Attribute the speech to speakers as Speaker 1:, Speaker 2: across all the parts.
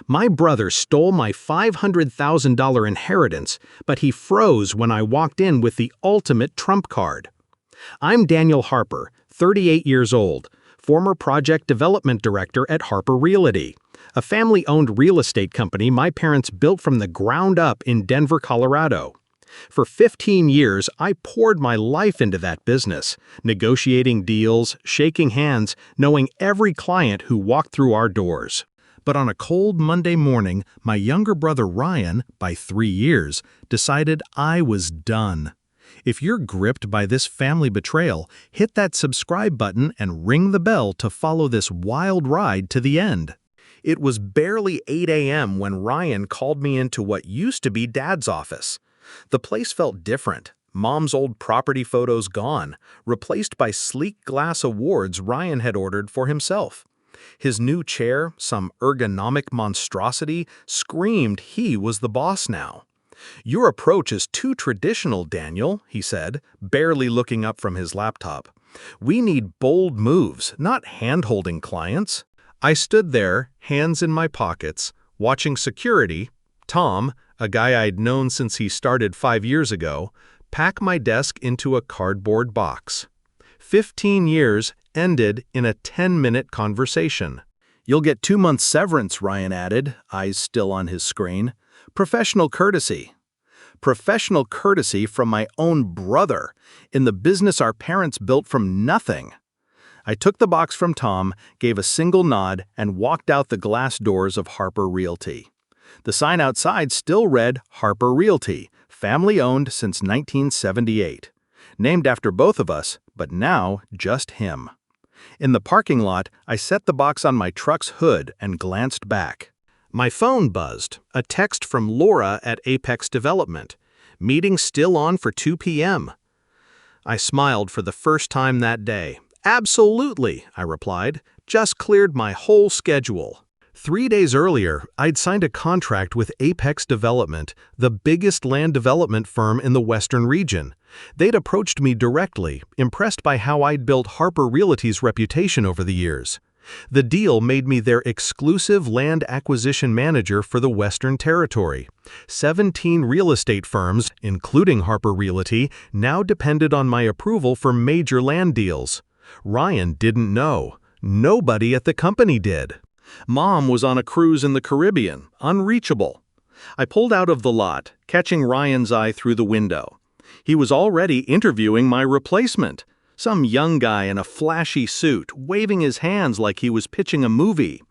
Speaker 1: My brother stole my $500,000 inheritance, but he froze when I walked in with the ultimate trump card. I'm Daniel Harper, 38 years old, former project development director at Harper Realty, a family-owned real estate company my parents built from the ground up in Denver, Colorado. For 15 years, I poured my life into that business, negotiating deals, shaking hands, knowing every client who walked through our doors. But on a cold Monday morning, my younger brother Ryan, by 3 years, decided I was done. If you're gripped by this family betrayal, hit that subscribe button and ring the bell to follow this wild ride to the end. It was barely 8 a.m. when Ryan called me into what used to be Dad's office. The place felt different. Mom's old property photos gone, replaced by sleek glass awards Ryan had ordered for himself. His new chair, some ergonomic monstrosity, screamed he was the boss now. "Your approach is too traditional, Daniel," he said, barely looking up from his laptop. "We need bold moves, not hand-holding clients." I stood there, hands in my pockets, watching security, Tom, a guy I'd known since he started 5 years ago, pack my desk into a cardboard box. 15 years ended in a 10-minute conversation. "You'll get 2 months severance," Ryan added, eyes still on his screen. "Professional courtesy." Professional courtesy from my own brother, in the business our parents built from nothing. I took the box from Tom, gave a single nod, and walked out the glass doors of Harper Realty. The sign outside still read Harper Realty, family-owned since 1978. Named after both of us, but now just him. In the parking lot, I set the box on my truck's hood and glanced back. My phone buzzed, a text from Laura at Apex Development. "Meeting still on for 2 p.m. I smiled for the first time that day. "Absolutely," I replied. "Just cleared my whole schedule." 3 days earlier, I'd signed a contract with Apex Development, the biggest land development firm in the Western region. They'd approached me directly, impressed by how I'd built Harper Realty's reputation over the years. The deal made me their exclusive land acquisition manager for the Western Territory. 17 real estate firms, including Harper Realty, now depended on my approval for major land deals. Ryan didn't know. Nobody at the company did. Mom was on a cruise in the Caribbean, unreachable. I pulled out of the lot, catching Ryan's eye through the window. He was already interviewing my replacement, some young guy in a flashy suit, waving his hands like he was pitching a movie.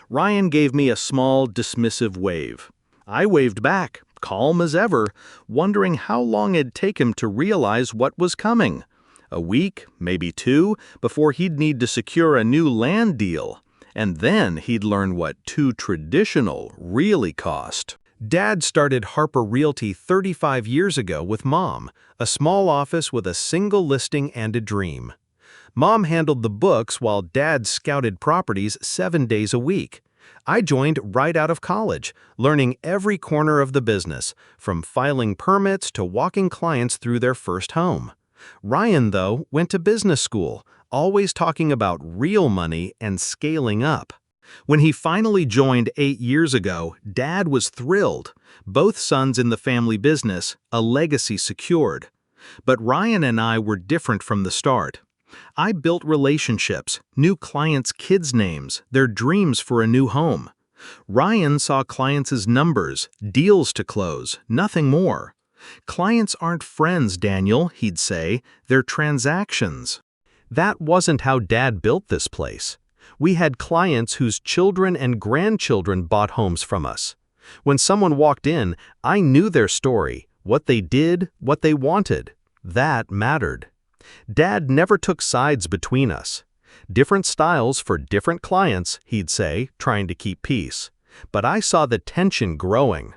Speaker 1: Ryan gave me a small, dismissive wave. I waved back, calm as ever, wondering how long it'd take him to realize what was coming. A week, maybe 2, before he'd need to secure a new land deal. And then he'd learn what too traditional really cost. Dad started Harper Realty 35 years ago with Mom, a small office with a single listing and a dream. Mom handled the books while Dad scouted properties 7 days a week. I joined right out of college, learning every corner of the business, from filing permits to walking clients through their first home. Ryan, though, went to business school, always talking about real money and scaling up. When he finally joined 8 years ago, Dad was thrilled. Both sons in the family business, a legacy secured. But Ryan and I were different from the start. I built relationships, knew clients' kids' names, their dreams for a new home. Ryan saw clients as numbers, deals to close, nothing more. "Clients aren't friends, Daniel," he'd say, "they're transactions." That wasn't how Dad built this place. We had clients whose children and grandchildren bought homes from us. When someone walked in, I knew their story, what they did, what they wanted. That mattered. Dad never took sides between us. "Different styles for different clients," he'd say, trying to keep peace. But I saw the tension growing.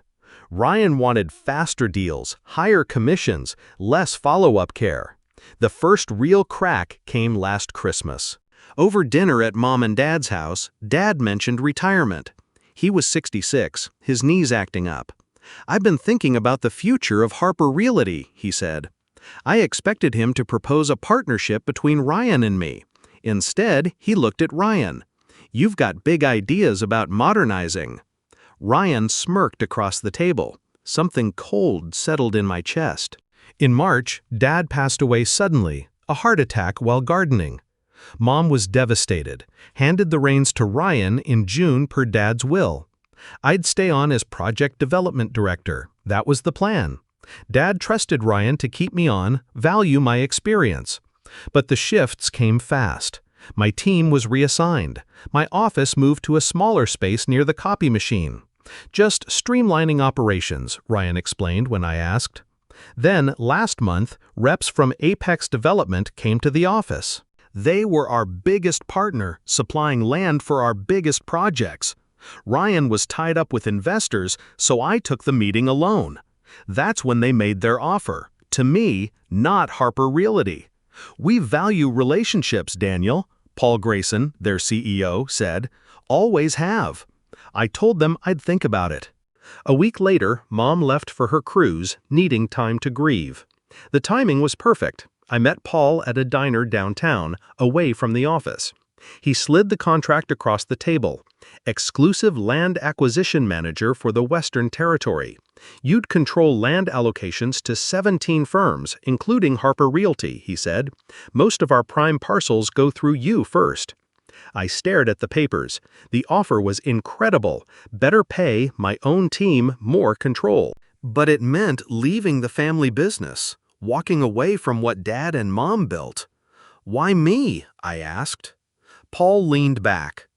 Speaker 1: Ryan wanted faster deals, higher commissions, less follow-up care. The first real crack came last Christmas. Over dinner at Mom and Dad's house, Dad mentioned retirement. He was 66, his knees acting up. "I've been thinking about the future of Harper Realty," he said. I expected him to propose a partnership between Ryan and me. Instead, he looked at Ryan. "You've got big ideas about modernizing." Ryan smirked across the table. Something cold settled in my chest. In March, Dad passed away suddenly, a heart attack while gardening. Mom was devastated, handed the reins to Ryan in June per Dad's will. I'd stay on as project development director. That was the plan. Dad trusted Ryan to keep me on, value my experience. But the shifts came fast. My team was reassigned. My office moved to a smaller space near the copy machine. Just streamlining operations, Ryan explained when I asked. Then, last month, reps from Apex Development came to the office. They were our biggest partner, supplying land for our biggest projects. Ryan was tied up with investors, so I took the meeting alone. That's when they made their offer. To me, not Harper Realty. "We value relationships, Daniel," Paul Grayson, their CEO, said. "Always have." I told them I'd think about it. A week later, Mom left for her cruise, needing time to grieve. The timing was perfect. I met Paul at a diner downtown, away from the office. He slid the contract across the table. "Exclusive land acquisition manager for the Western Territory. You'd control land allocations to 17 firms, including Harper Realty," he said. "Most of our prime parcels go through you first." I stared at the papers. The offer was incredible. Better pay, my own team, more control. But it meant leaving the family business, walking away from what Dad and Mom built. "Why me?" I asked. Paul leaned back.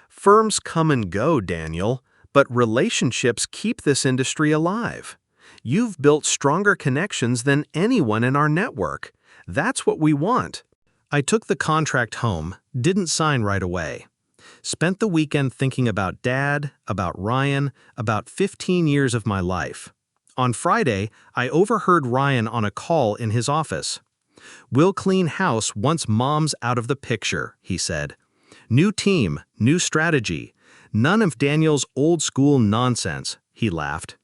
Speaker 1: "Firms come and go, Daniel, but relationships keep this industry alive. You've built stronger connections than anyone in our network. That's what we want." I took the contract home, didn't sign right away. Spent the weekend thinking about Dad, about Ryan, about 15 years of my life. On Friday, I overheard Ryan on a call in his office. "We'll clean house once Mom's out of the picture," he said. "New team, new strategy. None of Daniel's old-school nonsense," he laughed.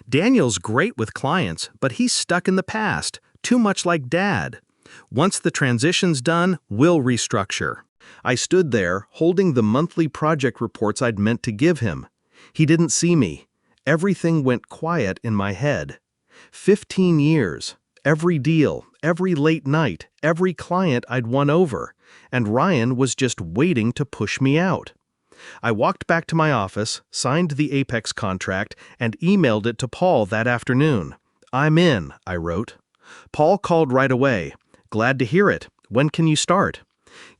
Speaker 1: "Daniel's great with clients, but he's stuck in the past, too much like Dad. Once the transition's done, we'll restructure." I stood there, holding the monthly project reports I'd meant to give him. He didn't see me. Everything went quiet in my head. 15 years, every deal, every late night, every client I'd won over, and Ryan was just waiting to push me out. I walked back to my office, signed the Apex contract, and emailed it to Paul that afternoon. "I'm in," I wrote. Paul called right away. "Glad to hear it. When can you start?"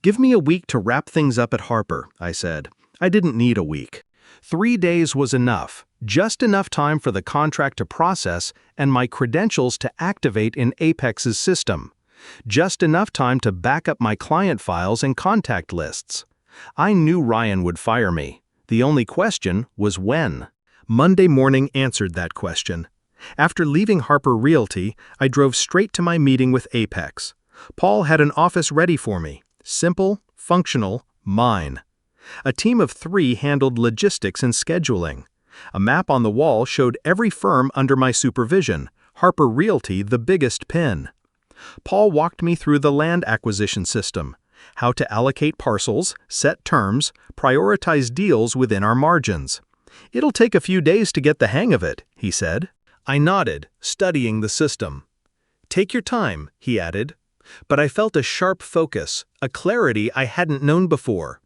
Speaker 1: "Give me a week to wrap things up at Harper," I said. I didn't need a week. 3 days was enough, just enough time for the contract to process and my credentials to activate in Apex's system. Just enough time to back up my client files and contact lists. I knew Ryan would fire me. The only question was when. Monday morning answered that question. After leaving Harper Realty, I drove straight to my meeting with Apex. Paul had an office ready for me. Simple, functional, mine. A team of 3 handled logistics and scheduling. A map on the wall showed every firm under my supervision, Harper Realty the biggest pin. Paul walked me through the land acquisition system, how to allocate parcels, set terms, prioritize deals within our margins. "It'll take a few days to get the hang of it," he said. I nodded, studying the system. "Take your time," he added. But I felt a sharp focus, a clarity I hadn't known before.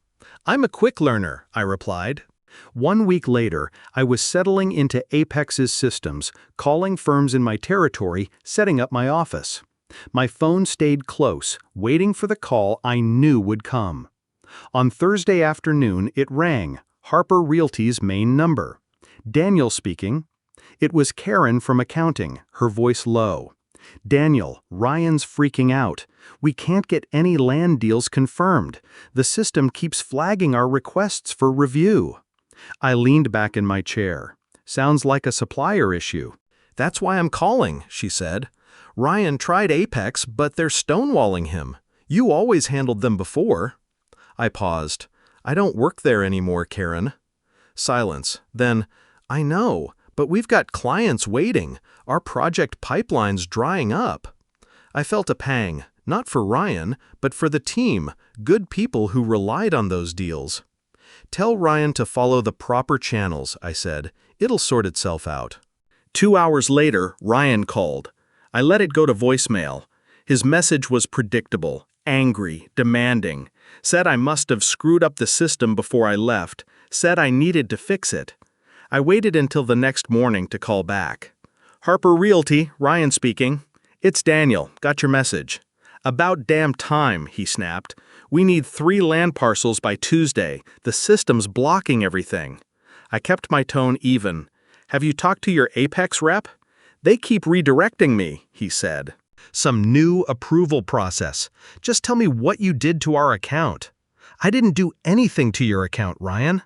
Speaker 1: "I'm a quick learner," I replied. 1 week later, I was settling into Apex's systems, calling firms in my territory, setting up my office. My phone stayed close, waiting for the call I knew would come. On Thursday afternoon, it rang, Harper Realty's main number. "Daniel speaking." It was Karen from accounting, her voice low. "Daniel, Ryan's freaking out. We can't get any land deals confirmed. The system keeps flagging our requests for review." I leaned back in my chair. "Sounds like a supplier issue." "That's why I'm calling," she said. "Ryan tried Apex, but they're stonewalling him. You always handled them before." I paused. "I don't work there anymore, Karen." Silence. Then, "I know, but we've got clients waiting. Our project pipeline's drying up." I felt a pang, not for Ryan, but for the team, good people who relied on those deals. Tell Ryan to follow the proper channels, I said. It'll sort itself out. 2 hours later, Ryan called. I let it go to voicemail. His message was predictable, angry, demanding. Said I must have screwed up the system before I left. Said I needed to fix it. I waited until the next morning to call back. Harper Realty, Ryan speaking. It's Daniel, got your message. About damn time, he snapped. We need 3 land parcels by Tuesday. The system's blocking everything. I kept my tone even. Have you talked to your Apex rep? They keep redirecting me, he said. Some new approval process. Just tell me what you did to our account. I didn't do anything to your account, Ryan.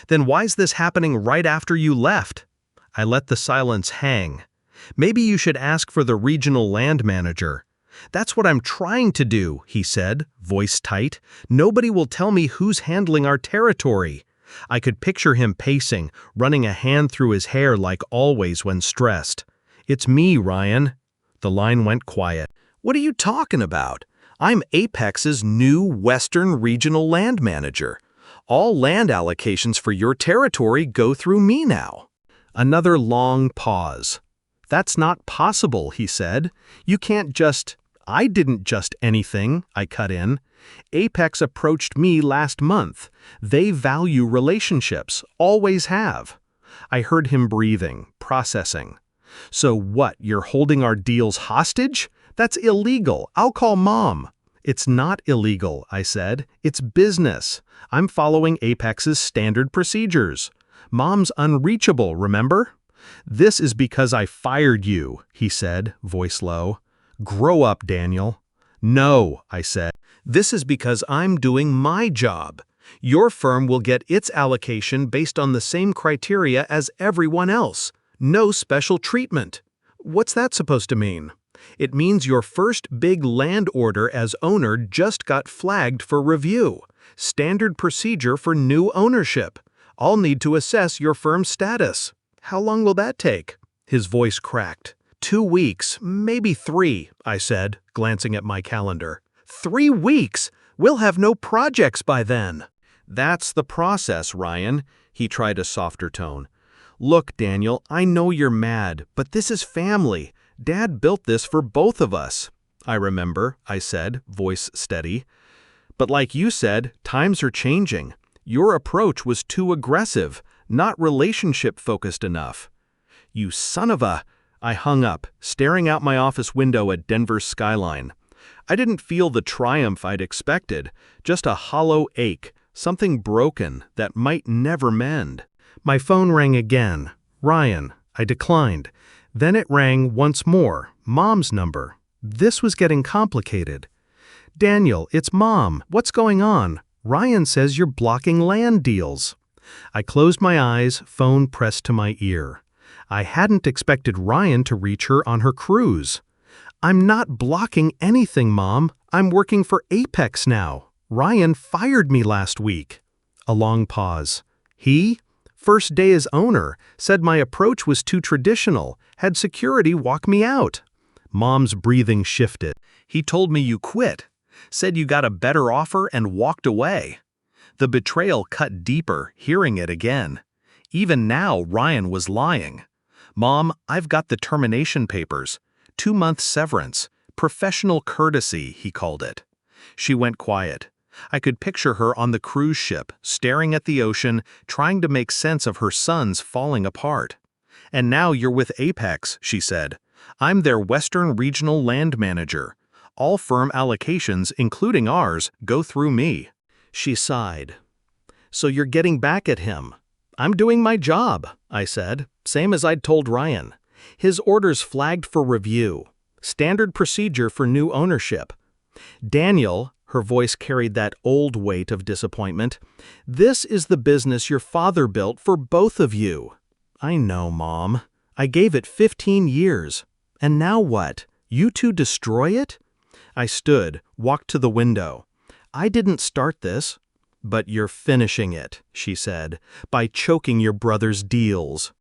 Speaker 1: Then why's this happening right after you left? I let the silence hang. Maybe you should ask for the regional land manager. That's what I'm trying to do, he said, voice tight. Nobody will tell me who's handling our territory. I could picture him pacing, running a hand through his hair like always when stressed. It's me, Ryan. The line went quiet. What are you talking about? I'm Apex's new Western Regional Land Manager. All land allocations for your territory go through me now. Another long pause. That's not possible, he said. You can't just... I didn't just anything, I cut in. Apex approached me last month. They value relationships, always have. I heard him breathing, processing. So what, you're holding our deals hostage? That's illegal. I'll call Mom. It's not illegal, I said. It's business. I'm following Apex's standard procedures. Mom's unreachable, remember? This is because I fired you, he said, voice low. Grow up, Daniel. No, I said. This is because I'm doing my job. Your firm will get its allocation based on the same criteria as everyone else. No special treatment. What's that supposed to mean? It means your first big land order as owner just got flagged for review. Standard procedure for new ownership. I'll need to assess your firm's status. How long will that take? His voice cracked. 2 weeks, maybe 3, I said, glancing at my calendar. 3 weeks? We'll have no projects by then. That's the process, Ryan. He tried a softer tone. Look, Daniel, I know you're mad, but this is family. Dad built this for both of us. I remember, I said, voice steady. But like you said, times are changing. Your approach was too aggressive, not relationship-focused enough. You son of a... I hung up, staring out my office window at Denver's skyline. I didn't feel the triumph I'd expected, just a hollow ache, something broken that might never mend. My phone rang again. Ryan. I declined. Then it rang once more, Mom's number. This was getting complicated. Daniel, it's Mom. What's going on? Ryan says you're blocking land deals. I closed my eyes, phone pressed to my ear. I hadn't expected Ryan to reach her on her cruise. I'm not blocking anything, Mom. I'm working for Apex now. Ryan fired me last week. A long pause. He? First day as owner, said my approach was too traditional, had security walk me out. Mom's breathing shifted. He told me you quit, said you got a better offer and walked away. The betrayal cut deeper, hearing it again. Even now, Ryan was lying. Mom, I've got the termination papers. 2-month severance. Professional courtesy, he called it. She went quiet. I could picture her on the cruise ship, staring at the ocean, trying to make sense of her sons falling apart. And now you're with Apex, she said. I'm their Western Regional Land Manager. All firm allocations, including ours, go through me. She sighed. So you're getting back at him. I'm doing my job, I said, same as I'd told Ryan. His orders flagged for review. Standard procedure for new ownership. Daniel, her voice carried that old weight of disappointment, this is the business your father built for both of you. I know, Mom. I gave it 15 years. And now what? You two destroy it? I stood, walked to the window. I didn't start this. But you're finishing it, she said, by choking your brother's deals.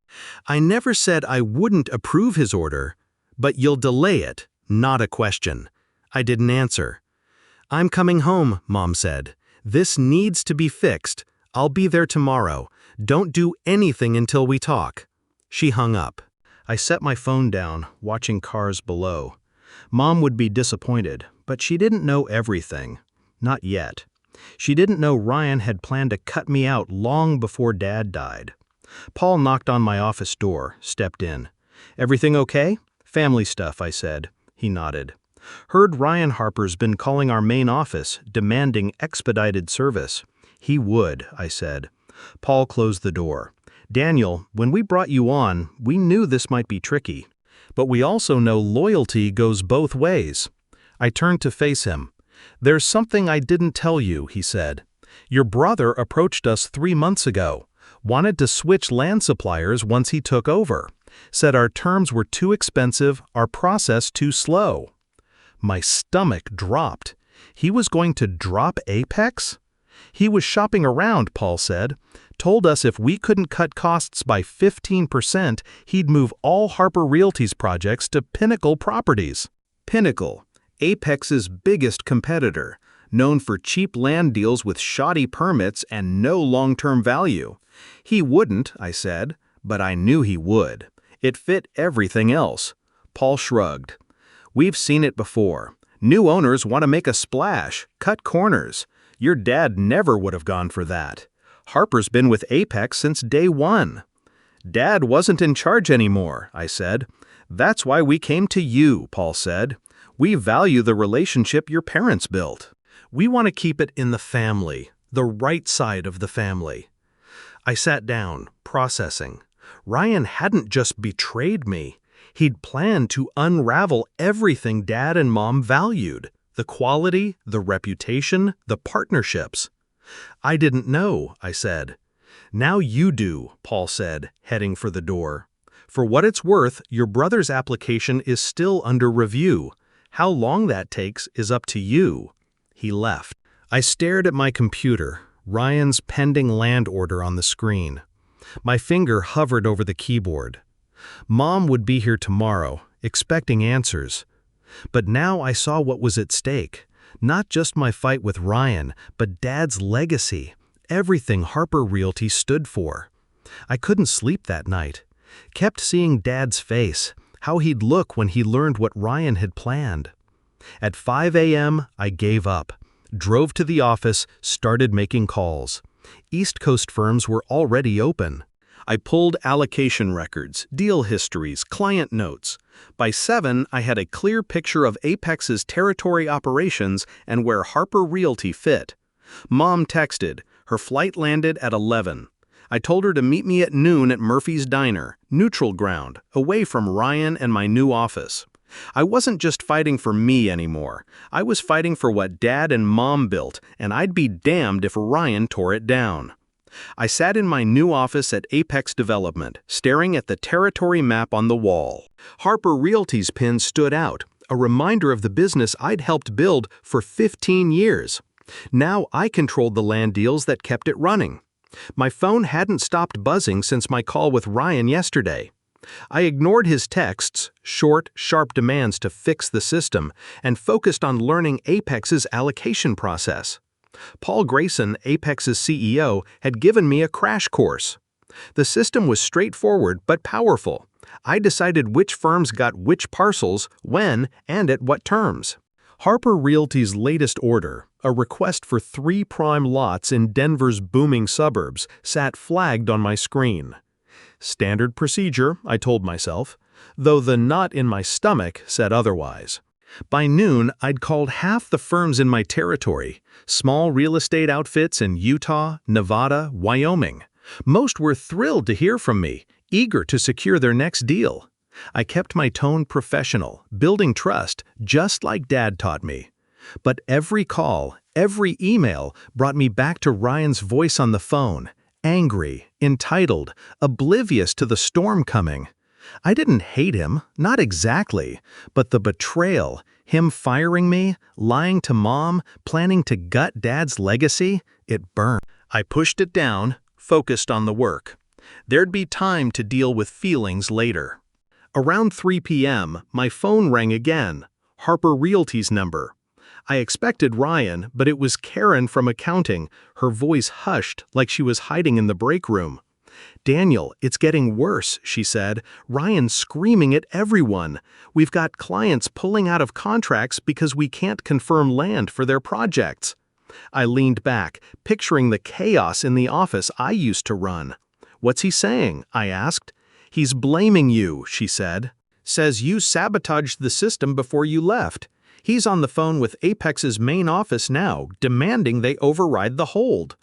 Speaker 1: I never said I wouldn't approve his order, but you'll delay it, not a question. I didn't answer. I'm coming home, Mom said. This needs to be fixed. I'll be there tomorrow. Don't do anything until we talk." She hung up. I set my phone down, watching cars below. Mom would be disappointed, but she didn't know everything. Not yet. She didn't know Ryan had planned to cut me out long before Dad died. Paul knocked on my office door, stepped in. "Everything okay?" "Family stuff," I said. He nodded. "Heard Ryan Harper's been calling our main office, demanding expedited service." "He would," I said. Paul closed the door. "Daniel, when we brought you on, we knew this might be tricky. But we also know loyalty goes both ways." I turned to face him. "There's something I didn't tell you," he said. "Your brother approached us 3 months ago. Wanted to switch land suppliers once he took over. Said our terms were too expensive, our process too slow." My stomach dropped. He was going to drop Apex? "He was shopping around," Paul said. "Told us if we couldn't cut costs by 15%, he'd move all Harper Realty's projects to Pinnacle Properties." Pinnacle, Apex's biggest competitor, known for cheap land deals with shoddy permits and no long-term value. "He wouldn't," I said, but I knew he would. It fit everything else. Paul shrugged. "We've seen it before. New owners want to make a splash, cut corners. Your dad never would have gone for that. Harper's been with Apex since day one." "Dad wasn't in charge anymore," I said. "That's why we came to you," Paul said. "We value the relationship your parents built. We want to keep it in the family, the right side of the family." I sat down, processing. Ryan hadn't just betrayed me. He'd planned to unravel everything Dad and Mom valued. The quality, the reputation, the partnerships. "I didn't know," I said. "Now you do," Paul said, heading for the door. "For what it's worth, your brother's application is still under review. How long that takes is up to you." He left. I stared at my computer, Ryan's pending land order on the screen. My finger hovered over the keyboard. Mom would be here tomorrow, expecting answers. But now I saw what was at stake. Not just my fight with Ryan, but Dad's legacy, everything Harper Realty stood for. I couldn't sleep that night. Kept seeing Dad's face, how he'd look when he learned what Ryan had planned. At 5 a.m., I gave up. Drove to the office, started making calls. East Coast firms were already open. I pulled allocation records, deal histories, client notes. By 7, I had a clear picture of Apex's territory operations and where Harper Realty fit. Mom texted. Her flight landed at 11. I told her to meet me at noon at Murphy's Diner, neutral ground, away from Ryan and my new office. I wasn't just fighting for me anymore. I was fighting for what Dad and Mom built, and I'd be damned if Ryan tore it down. I sat in my new office at Apex Development, staring at the territory map on the wall. Harper Realty's pin stood out, a reminder of the business I'd helped build for 15 years. Now I controlled the land deals that kept it running. My phone hadn't stopped buzzing since my call with Ryan yesterday. I ignored his texts, short, sharp demands to fix the system, and focused on learning Apex's allocation process. Paul Grayson, Apex's CEO, had given me a crash course. The system was straightforward but powerful. I decided which firms got which parcels, when, and at what terms. Harper Realty's latest order, a request for 3 prime lots in Denver's booming suburbs, sat flagged on my screen. Standard procedure, I told myself, though the knot in my stomach said otherwise. By noon, I'd called half the firms in my territory, small real estate outfits in Utah, Nevada, Wyoming. Most were thrilled to hear from me, eager to secure their next deal. I kept my tone professional, building trust, just like Dad taught me. But every call, every email brought me back to Ryan's voice on the phone, angry, entitled, oblivious to the storm coming. I didn't hate him, not exactly, but the betrayal, him firing me, lying to Mom, planning to gut Dad's legacy, it burned. I pushed it down, focused on the work. There'd be time to deal with feelings later. Around 3 p.m., my phone rang again, Harper Realty's number. I expected Ryan, but it was Karen from accounting, her voice hushed like she was hiding in the break room. "Daniel, it's getting worse," she said. "Ryan's screaming at everyone. We've got clients pulling out of contracts because we can't confirm land for their projects." I leaned back, picturing the chaos in the office I used to run. "What's he saying?" I asked. "He's blaming you," she said. "Says you sabotaged the system before you left. He's on the phone with Apex's main office now, demanding they override the hold."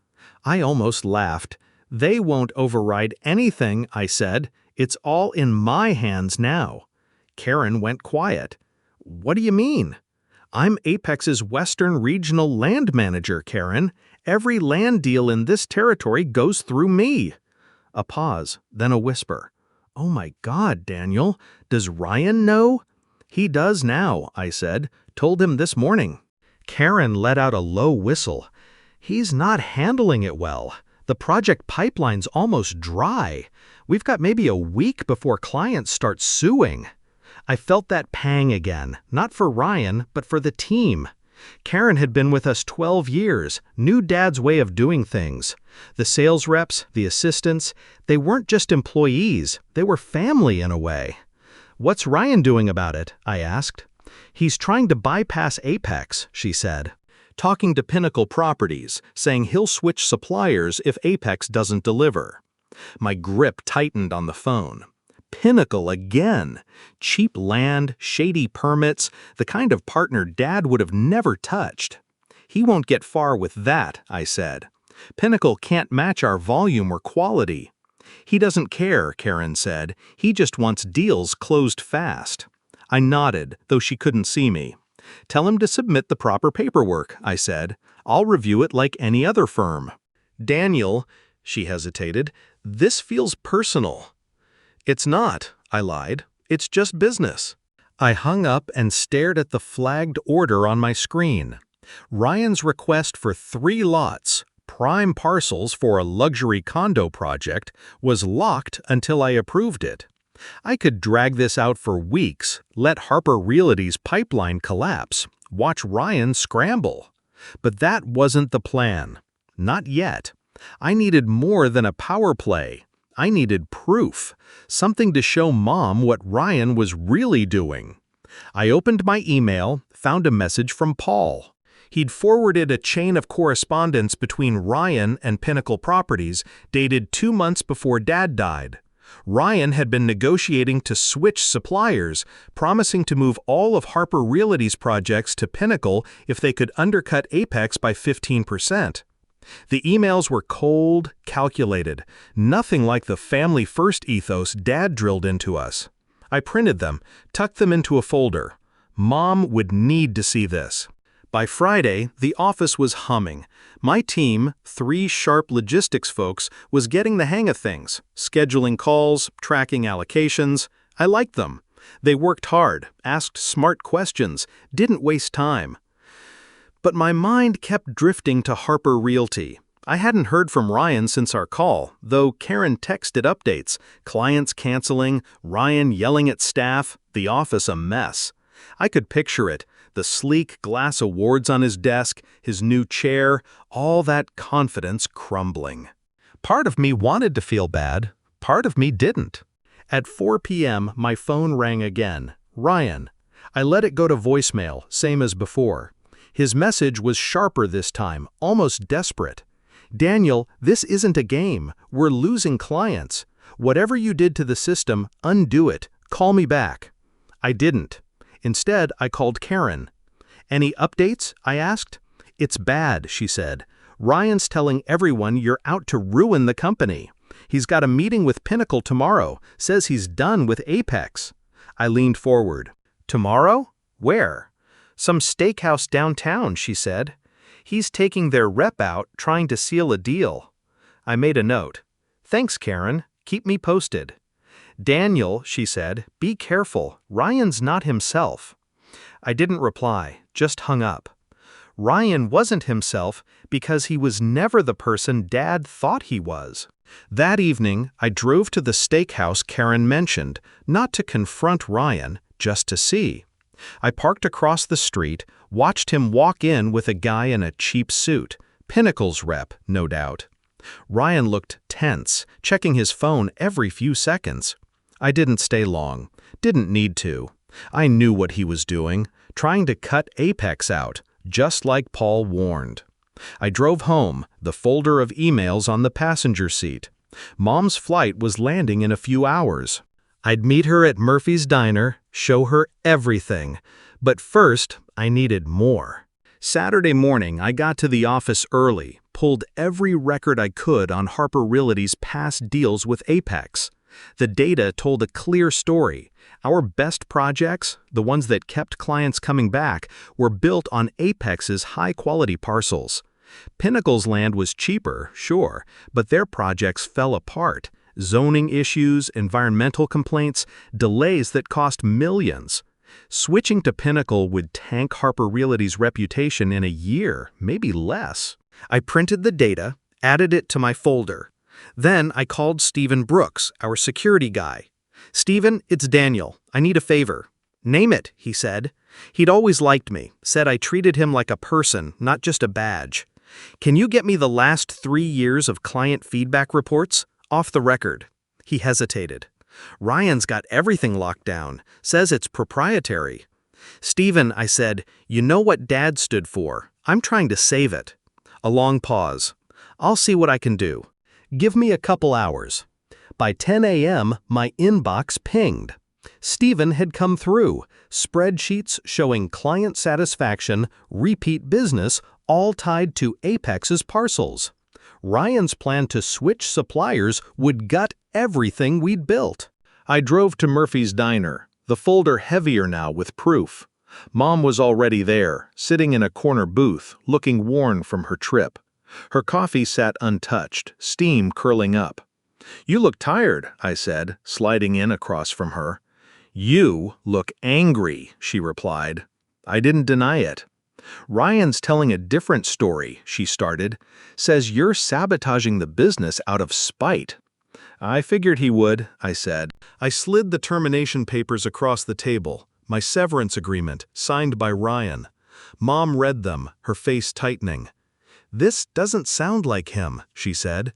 Speaker 1: I almost laughed. "They won't override anything," I said. "It's all in my hands now." Karen went quiet. "What do you mean?" "I'm Apex's Western Regional Land Manager, Karen. Every land deal in this territory goes through me." A pause, then a whisper. "Oh my God, Daniel, does Ryan know?" "He does now," I said. "Told him this morning." Karen let out a low whistle. "He's not handling it well. The project pipeline's almost dry. We've got maybe a week before clients start suing." I felt that pang again, not for Ryan, but for the team. Karen had been with us 12 years, knew Dad's way of doing things. The sales reps, the assistants, they weren't just employees, they were family in a way. "What's Ryan doing about it?" I asked. "He's trying to bypass Apex," she said. "Talking to Pinnacle Properties, saying he'll switch suppliers if Apex doesn't deliver." My grip tightened on the phone. Pinnacle again. Cheap land, shady permits, the kind of partner Dad would have never touched. "He won't get far with that," I said. "Pinnacle can't match our volume or quality." "He doesn't care," Karen said. "He just wants deals closed fast." I nodded, though she couldn't see me. "Tell him to submit the proper paperwork," I said. "I'll review it like any other firm." "Daniel," she hesitated, "this feels personal." "It's not," I lied. "It's just business." I hung up and stared at the flagged order on my screen. Ryan's request for 3 lots, prime parcels for a luxury condo project, was locked until I approved it. I could drag this out for weeks, let Harper Realty's pipeline collapse, watch Ryan scramble. But that wasn't the plan. Not yet. I needed more than a power play. I needed proof, something to show Mom what Ryan was really doing. I opened my email, found a message from Paul. He'd forwarded a chain of correspondence between Ryan and Pinnacle Properties dated 2 months before Dad died. Ryan had been negotiating to switch suppliers, promising to move all of Harper Realty's projects to Pinnacle if they could undercut Apex by 15%. The emails were cold, calculated, nothing like the family-first ethos Dad drilled into us. I printed them, tucked them into a folder. Mom would need to see this. By Friday, the office was humming. My team, 3 sharp logistics folks, was getting the hang of things, scheduling calls, tracking allocations. I liked them. They worked hard, asked smart questions, didn't waste time. But my mind kept drifting to Harper Realty. I hadn't heard from Ryan since our call, though Karen texted updates, clients canceling, Ryan yelling at staff, the office a mess. I could picture it, the sleek glass awards on his desk, his new chair, all that confidence crumbling. Part of me wanted to feel bad, part of me didn't. At 4 p.m., my phone rang again. Ryan. I let it go to voicemail, same as before. His message was sharper this time, almost desperate. "Daniel, this isn't a game. We're losing clients. Whatever you did to the system, undo it. Call me back." I didn't. Instead, I called Karen. "Any updates?" I asked. "It's bad," she said. "Ryan's telling everyone you're out to ruin the company. He's got a meeting with Pinnacle tomorrow, says he's done with Apex." I leaned forward. "Tomorrow? Where?" "Some steakhouse downtown," she said. "He's taking their rep out, trying to seal a deal." I made a note. "Thanks, Karen. Keep me posted." "Daniel," she said, "be careful. Ryan's not himself." I didn't reply, just hung up. Ryan wasn't himself because he was never the person Dad thought he was. That evening, I drove to the steakhouse Karen mentioned, not to confront Ryan, just to see. I parked across the street, Watched him walk in with a guy in a cheap suit. Pinnacle's rep, no doubt. Ryan looked tense, checking his phone every few seconds. I didn't stay long. Didn't need to. I knew what he was doing, trying to cut Apex out, just like Paul warned. I drove home, the folder of emails on the passenger seat. Mom's flight was landing in a few hours. I'd meet her at Murphy's Diner, show her everything. But first, I needed more. Saturday morning, I got to the office early, pulled every record I could on Harper Realty's past deals with Apex. The data told a clear story. Our best projects, the ones that kept clients coming back, were built on Apex's high-quality parcels. Pinnacle's land was cheaper, sure, but their projects fell apart. Zoning issues, environmental complaints, delays that cost millions. Switching to Pinnacle would tank Harper Realty's reputation in a year, maybe less. I printed the data, added it to my folder. Then I called Stephen Brooks, our security guy. "Stephen, it's Daniel. I need a favor." "Name it," he said. He'd always liked me, said I treated him like a person, not just a badge. "Can you get me the last 3 years of client feedback reports? Off the record." He hesitated. "Ryan's got everything locked down, says it's proprietary." "Stephen," I said, "you know what Dad stood for. I'm trying to save it." A long pause. "I'll see what I can do. Give me a couple hours." By 10 a.m., my inbox pinged. Stephen had come through, spreadsheets showing client satisfaction, repeat business, all tied to Apex's parcels. Ryan's plan to switch suppliers would gut everything we'd built. I drove to Murphy's Diner, the folder heavier now with proof. Mom was already there, sitting in a corner booth, looking worn from her trip. Her coffee sat untouched, steam curling up. "You look tired," I said, sliding in across from her. "You look angry," she replied. I didn't deny it. "Ryan's telling a different story," she started. "Says you're sabotaging the business out of spite." "I figured he would," I said. I slid the termination papers across the table, my severance agreement, signed by Ryan. Mom read them, her face tightening. "This doesn't sound like him," she said.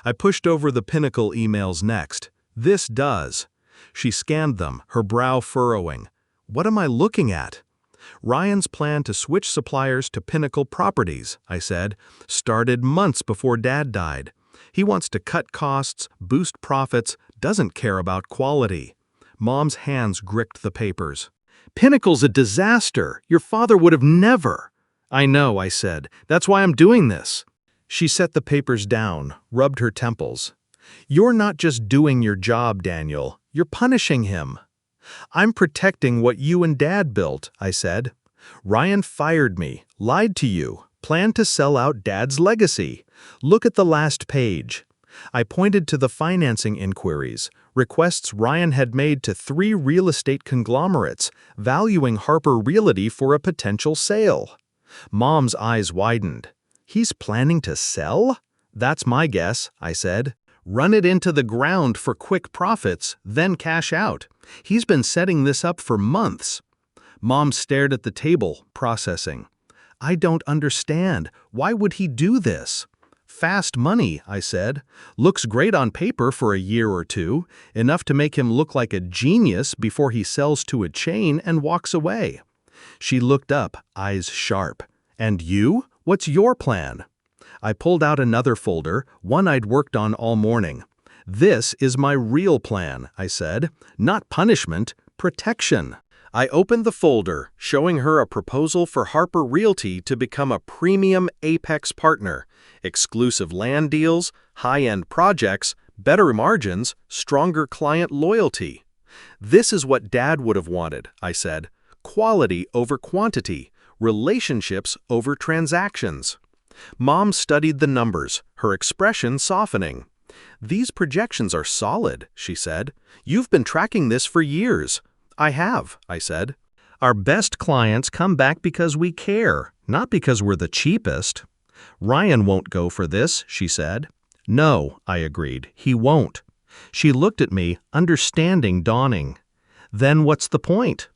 Speaker 1: I pushed over the Pinnacle emails next. "This does." She scanned them, her brow furrowing. "What am I looking at?" "Ryan's plan to switch suppliers to Pinnacle Properties," I said, "started months before Dad died. He wants to cut costs, boost profits, doesn't care about quality." Mom's hands gripped the papers. "Pinnacle's a disaster. Your father would have never." "I know," I said. "That's why I'm doing this." She set the papers down, rubbed her temples. "You're not just doing your job, Daniel. You're punishing him." "I'm protecting what you and Dad built," I said. "Ryan fired me, lied to you, planned to sell out Dad's legacy. Look at the last page." I pointed to the financing inquiries, requests Ryan had made to 3 real estate conglomerates, valuing Harper Realty for a potential sale. Mom's eyes widened. "He's planning to sell?" "That's my guess," I said. "Run it into the ground for quick profits, then cash out. He's been setting this up for months." Mom stared at the table, processing. "I don't understand. Why would he do this?" "Fast money," I said. "Looks great on paper for a year or two, enough to make him look like a genius before he sells to a chain and walks away." She looked up, eyes sharp. "And you? What's your plan?" I pulled out another folder, one I'd worked on all morning. "This is my real plan," I said. "Not punishment, protection." I opened the folder, showing her a proposal for Harper Realty to become a premium Apex partner. Exclusive land deals, high-end projects, better margins, stronger client loyalty. "This is what Dad would have wanted," I said. "Quality over quantity, relationships over transactions." Mom studied the numbers, her expression softening. "These projections are solid," she said. "You've been tracking this for years." "I have," I said. "Our best clients come back because we care, not because we're the cheapest." "Ryan won't go for this," she said. "No," I agreed, "he won't." She looked at me, understanding dawning. "Then what's the point?"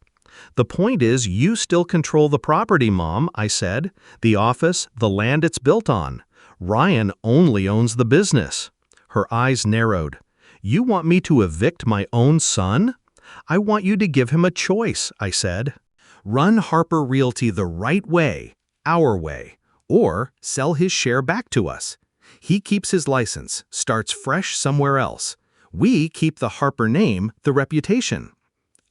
Speaker 1: "The point is, you still control the property, Mom," I said. "The office, the land it's built on. Ryan only owns the business." Her eyes narrowed. "You want me to evict my own son?" "I want you to give him a choice," I said. "Run Harper Realty the right way, our way, or sell his share back to us. He keeps his license, starts fresh somewhere else. We keep the Harper name, the reputation."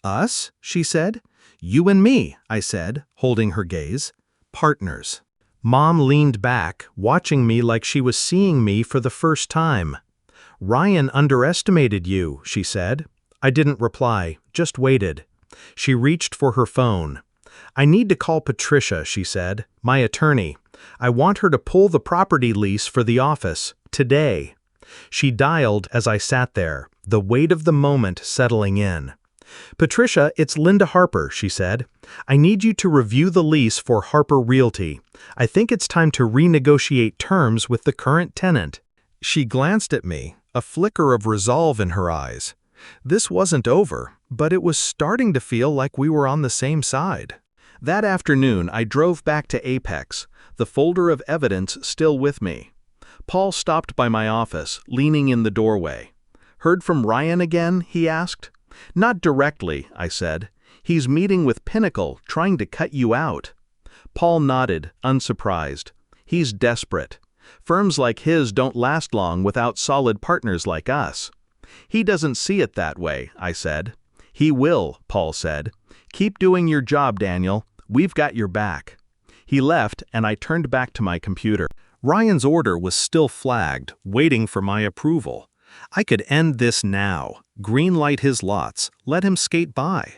Speaker 1: "Us?" she said. "You and me," I said, holding her gaze. "Partners." Mom leaned back, watching me like she was seeing me for the first time. "Ryan underestimated you," she said. I didn't reply, just waited. She reached for her phone. "I need to call Patricia," she said, "my attorney. I want her to pull the property lease for the office, today." She dialed as I sat there, the weight of the moment settling in. "Patricia, it's Linda Harper," she said. "I need you to review the lease for Harper Realty. I think it's time to renegotiate terms with the current tenant." She glanced at me, a flicker of resolve in her eyes. This wasn't over, but it was starting to feel like we were on the same side. That afternoon, I drove back to Apex, the folder of evidence still with me. Paul stopped by my office, leaning in the doorway. "Heard from Ryan again?" he asked. "Not directly," I said. "He's meeting with Pinnacle, trying to cut you out." Paul nodded, unsurprised. "He's desperate. Firms like his don't last long without solid partners like us." "He doesn't see it that way," I said. "He will," Paul said. "Keep doing your job, Daniel. We've got your back." He left, and I turned back to my computer. Ryan's order was still flagged, waiting for my approval. I could end this now, greenlight his lots, let him skate by.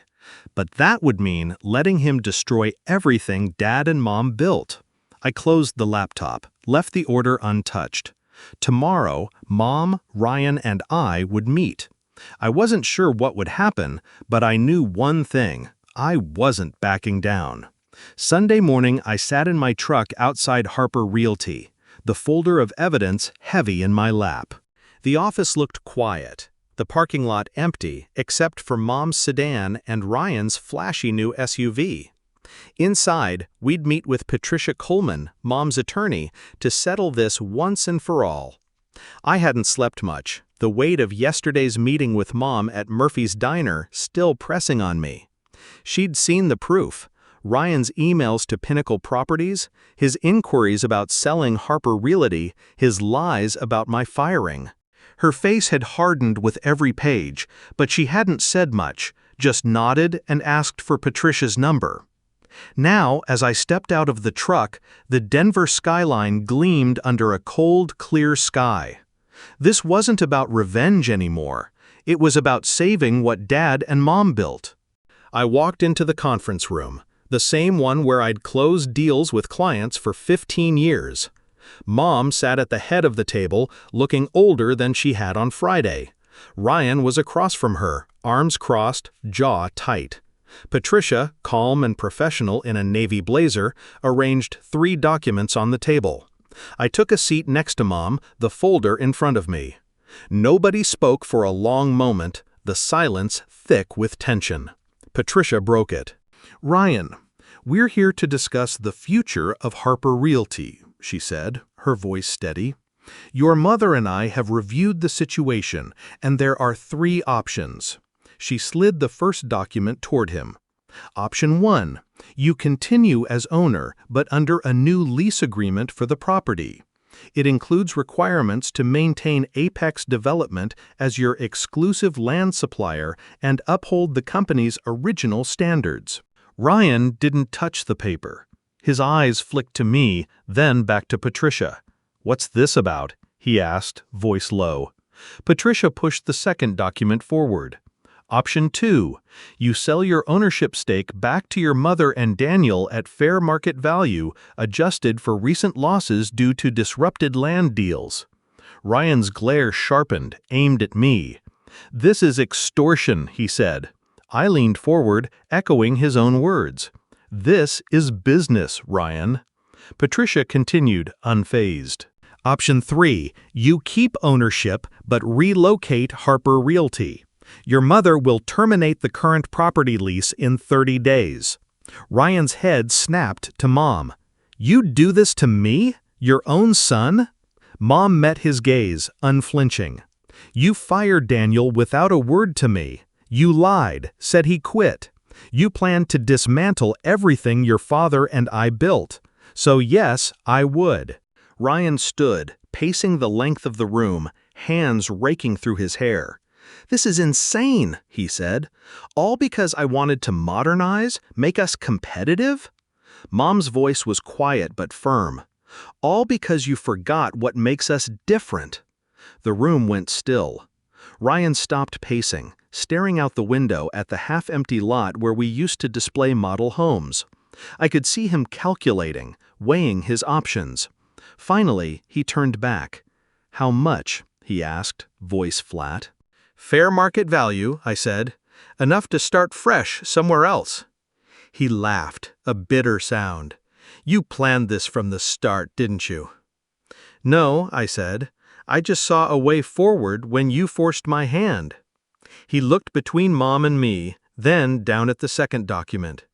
Speaker 1: But that would mean letting him destroy everything Dad and Mom built. I closed the laptop, left the order untouched. Tomorrow, Mom, Ryan, and I would meet. I wasn't sure what would happen, but I knew one thing: I wasn't backing down. Sunday morning, I sat in my truck outside Harper Realty, the folder of evidence heavy in my lap. The office looked quiet, the parking lot empty except for Mom's sedan and Ryan's flashy new SUV. Inside, we'd meet with Patricia Coleman, Mom's attorney, to settle this once and for all. I hadn't slept much, the weight of yesterday's meeting with Mom at Murphy's Diner still pressing on me. She'd seen the proof: Ryan's emails to Pinnacle Properties, his inquiries about selling Harper Realty, his lies about my firing. Her face had hardened with every page, but she hadn't said much, just nodded and asked for Patricia's number. Now, as I stepped out of the truck, the Denver skyline gleamed under a cold, clear sky. This wasn't about revenge anymore. It was about saving what Dad and Mom built. I walked into the conference room, the same one where I'd closed deals with clients for 15 years. Mom sat at the head of the table, looking older than she had on Friday. Ryan was across from her, arms crossed, jaw tight. Patricia, calm and professional in a navy blazer, arranged 3 documents on the table. I took a seat next to Mom, the folder in front of me. Nobody spoke for a long moment, the silence thick with tension. Patricia broke it. "Ryan, we're here to discuss the future of Harper Realty," she said, her voice steady. "Your mother and I have reviewed the situation, and there are 3 options." She slid the first document toward him. "Option 1, you continue as owner, but under a new lease agreement for the property. It includes requirements to maintain Apex Development as your exclusive land supplier and uphold the company's original standards." Ryan didn't touch the paper. His eyes flicked to me, then back to Patricia. "What's this about?" he asked, voice low. Patricia pushed the second document forward. "Option 2, you sell your ownership stake back to your mother and Daniel at fair market value, adjusted for recent losses due to disrupted land deals." Ryan's glare sharpened, aimed at me. "This is extortion," he said. I leaned forward, echoing his own words. "This is business, Ryan." Patricia continued, unfazed. "Option 3, you keep ownership but relocate Harper Realty. Your mother will terminate the current property lease in 30 days. Ryan's head snapped to Mom. You'd do this to me? Your own son? Mom met his gaze, unflinching. You fired Daniel without a word to me. You lied, said he quit. You planned to dismantle everything your father and I built. So yes, I would. Ryan stood, pacing the length of the room, hands raking through his hair. This is insane, he said. All because I wanted to modernize, make us competitive? Mom's voice was quiet but firm. All because you forgot what makes us different. The room went still. Ryan stopped pacing, staring out the window at the half-empty lot where we used to display model homes. I could see him calculating, weighing his options. Finally, he turned back. How much? He asked, voice flat. Fair market value, I said. Enough to start fresh somewhere else. He laughed, a bitter sound. You planned this from the start, didn't you? No, I said. I just saw a way forward when you forced my hand. He looked between Mom and me, then down at the second document.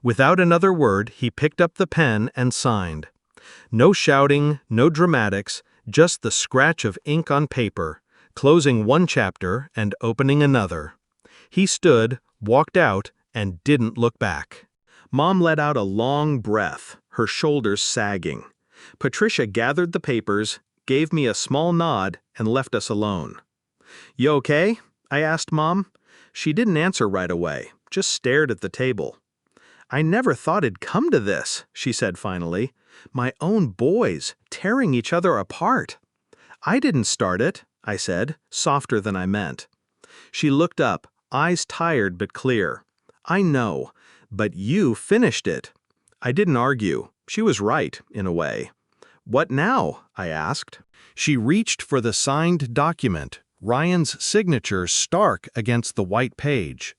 Speaker 1: Without another word, he picked up the pen and signed. No shouting, no dramatics, just the scratch of ink on paper, closing one chapter and opening another. He stood, walked out, and didn't look back. Mom let out a long breath, her shoulders sagging. Patricia gathered the papers, gave me a small nod, and left us alone. You okay? I asked Mom. She didn't answer right away, just stared at the table. I never thought it'd come to this, she said finally. My own boys, tearing each other apart. I didn't start it, I said, softer than I meant. She looked up, eyes tired but clear. I know, but you finished it. I didn't argue. She was right, in a way. What now? I asked. She reached for the signed document, Ryan's signature stark against the white page.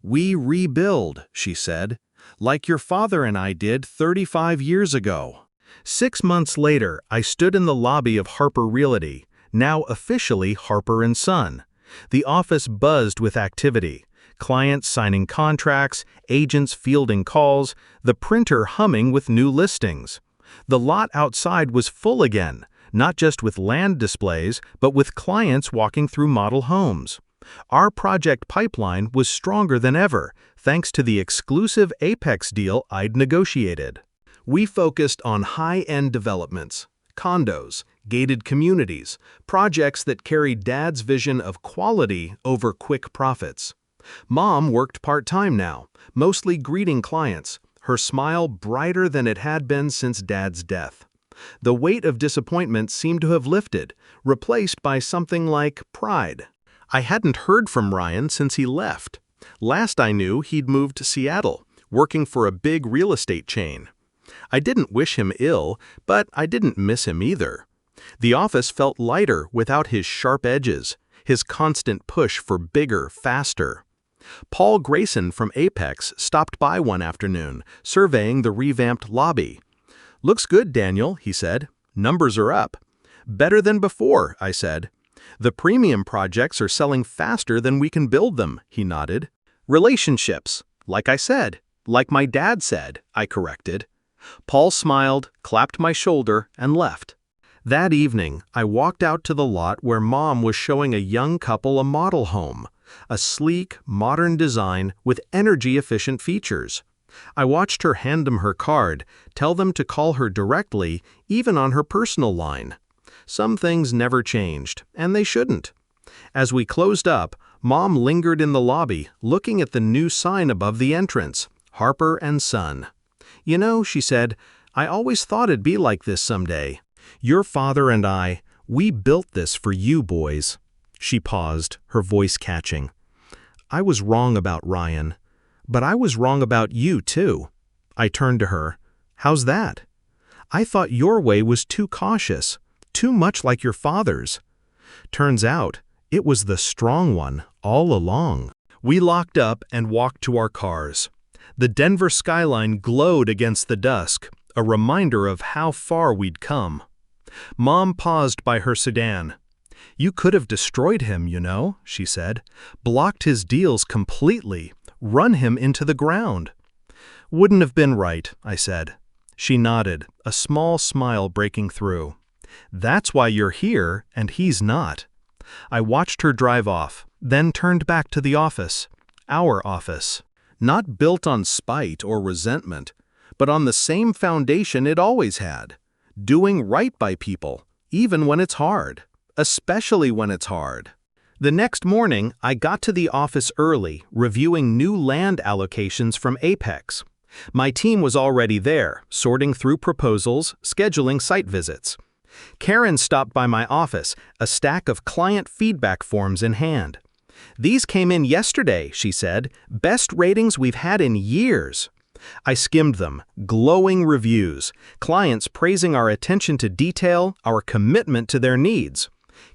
Speaker 1: We rebuild, she said, like your father and I did 35 years ago. 6 months later, I stood in the lobby of Harper Realty, now officially Harper & Son. The office buzzed with activity. Clients signing contracts, agents fielding calls, the printer humming with new listings. The lot outside was full again, not just with land displays, but with clients walking through model homes. Our project pipeline was stronger than ever, thanks to the exclusive Apex deal I'd negotiated. We focused on high-end developments, condos, gated communities, projects that carried Dad's vision of quality over quick profits. Mom worked part-time now, mostly greeting clients, her smile brighter than it had been since Dad's death. The weight of disappointment seemed to have lifted, replaced by something like pride. I hadn't heard from Ryan since he left. Last I knew, he'd moved to Seattle, working for a big real estate chain. I didn't wish him ill, but I didn't miss him either. The office felt lighter without his sharp edges, his constant push for bigger, faster. Paul Grayson from Apex stopped by one afternoon, surveying the revamped lobby. Looks good, Daniel, he said. Numbers are up. Better than before, I said. The premium projects are selling faster than we can build them, he nodded. Relationships, like I said, like my dad said, I corrected. Paul smiled, clapped my shoulder, and left. That evening, I walked out to the lot where Mom was showing a young couple a model home, a sleek, modern design with energy-efficient features. I watched her hand them her card, tell them to call her directly, even on her personal line. Some things never changed, and they shouldn't. As we closed up, Mom lingered in the lobby, looking at the new sign above the entrance, Harper & Son. You know, she said, I always thought it'd be like this someday. Your father and I, we built this for you boys. She paused, her voice catching. I was wrong about Ryan, but I was wrong about you too. I turned to her. How's that? I thought your way was too cautious, too much like your father's. Turns out, it was the strong one all along. We locked up and walked to our cars. The Denver skyline glowed against the dusk, a reminder of how far we'd come. Mom paused by her sedan. "You could have destroyed him, you know," she said. "Blocked his deals completely, run him into the ground." "Wouldn't have been right," I said. She nodded, a small smile breaking through. "That's why you're here, and he's not." I watched her drive off, then turned back to the office. Our office. Not built on spite or resentment, but on the same foundation it always had. Doing right by people, even when it's hard. Especially when it's hard. The next morning, I got to the office early, reviewing new land allocations from Apex. My team was already there, sorting through proposals, scheduling site visits. Karen stopped by my office, a stack of client feedback forms in hand. "These came in yesterday," she said. "Best ratings we've had in years." I skimmed them, glowing reviews, clients praising our attention to detail, our commitment to their needs.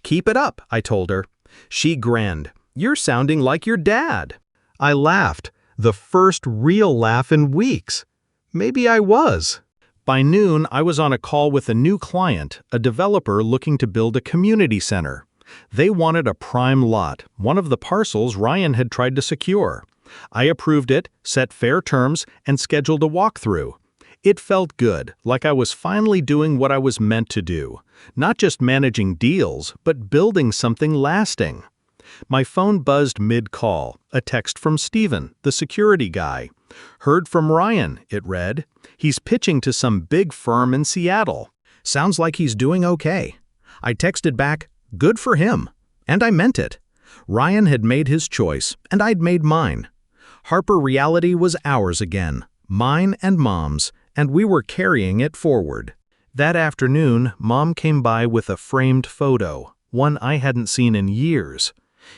Speaker 1: "Keep it up," I told her. She grinned. "You're sounding like your dad." I laughed, the first real laugh in weeks. Maybe I was. By noon, I was on a call with a new client, a developer looking to build a community center. They wanted a prime lot, one of the parcels Ryan had tried to secure. I approved it, set fair terms, and scheduled a walkthrough. It felt good, like I was finally doing what I was meant to do. Not just managing deals, but building something lasting. My phone buzzed mid-call, a text from Steven, the security guy. "Heard from Ryan," it read. "He's pitching to some big firm in Seattle. Sounds like he's doing okay." I texted back, "Good for him." And I meant it. Ryan had made his choice, and I'd made mine. Harper reality was ours again, mine and Mom's, and we were carrying it forward. That afternoon, Mom came by with a framed photo, one I hadn't seen in years.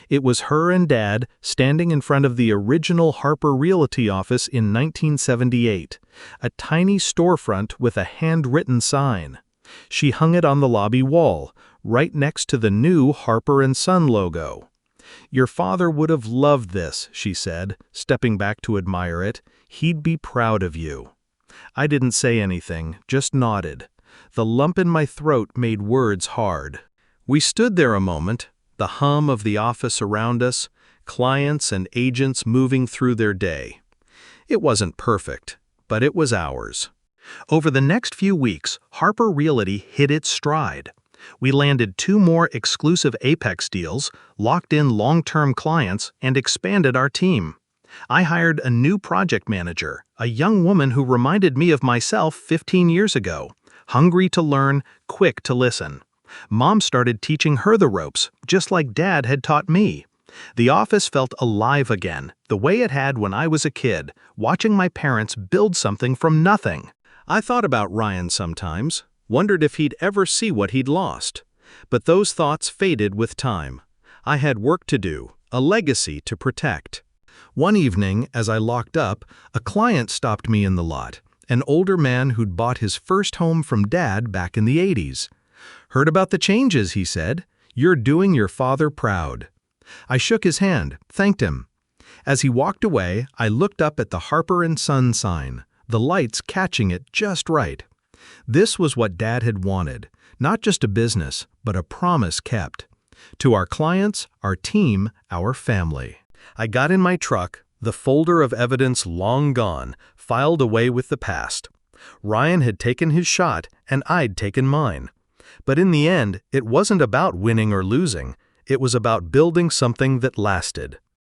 Speaker 1: It was her and Dad standing in front of the original Harper Realty office in 1978, a tiny storefront with a handwritten sign. She hung it on the lobby wall, right next to the new Harper & Son logo. "Your father would have loved this," she said, stepping back to admire it. "He'd be proud of you." I didn't say anything, just nodded. The lump in my throat made words hard. We stood there a moment, the hum of the office around us, clients and agents moving through their day. It wasn't perfect, but it was ours. Over the next few weeks, Harper Realty hit its stride. We landed 2 more exclusive Apex deals, locked in long-term clients, and expanded our team. I hired a new project manager, a young woman who reminded me of myself 15 years ago, hungry to learn, quick to listen. Mom started teaching her the ropes, just like Dad had taught me. The office felt alive again, the way it had when I was a kid, watching my parents build something from nothing. I thought about Ryan sometimes, wondered if he'd ever see what he'd lost. But those thoughts faded with time. I had work to do, a legacy to protect. One evening, as I locked up, a client stopped me in the lot, an older man who'd bought his first home from Dad back in the 80s. "Heard about the changes," he said. "You're doing your father proud." I shook his hand, thanked him. As he walked away, I looked up at the Harper & Son sign, the lights catching it just right. This was what Dad had wanted, not just a business, but a promise kept. To our clients, our team, our family. I got in my truck, the folder of evidence long gone, filed away with the past. Ryan had taken his shot, and I'd taken mine. But in the end, it wasn't about winning or losing. It was about building something that lasted.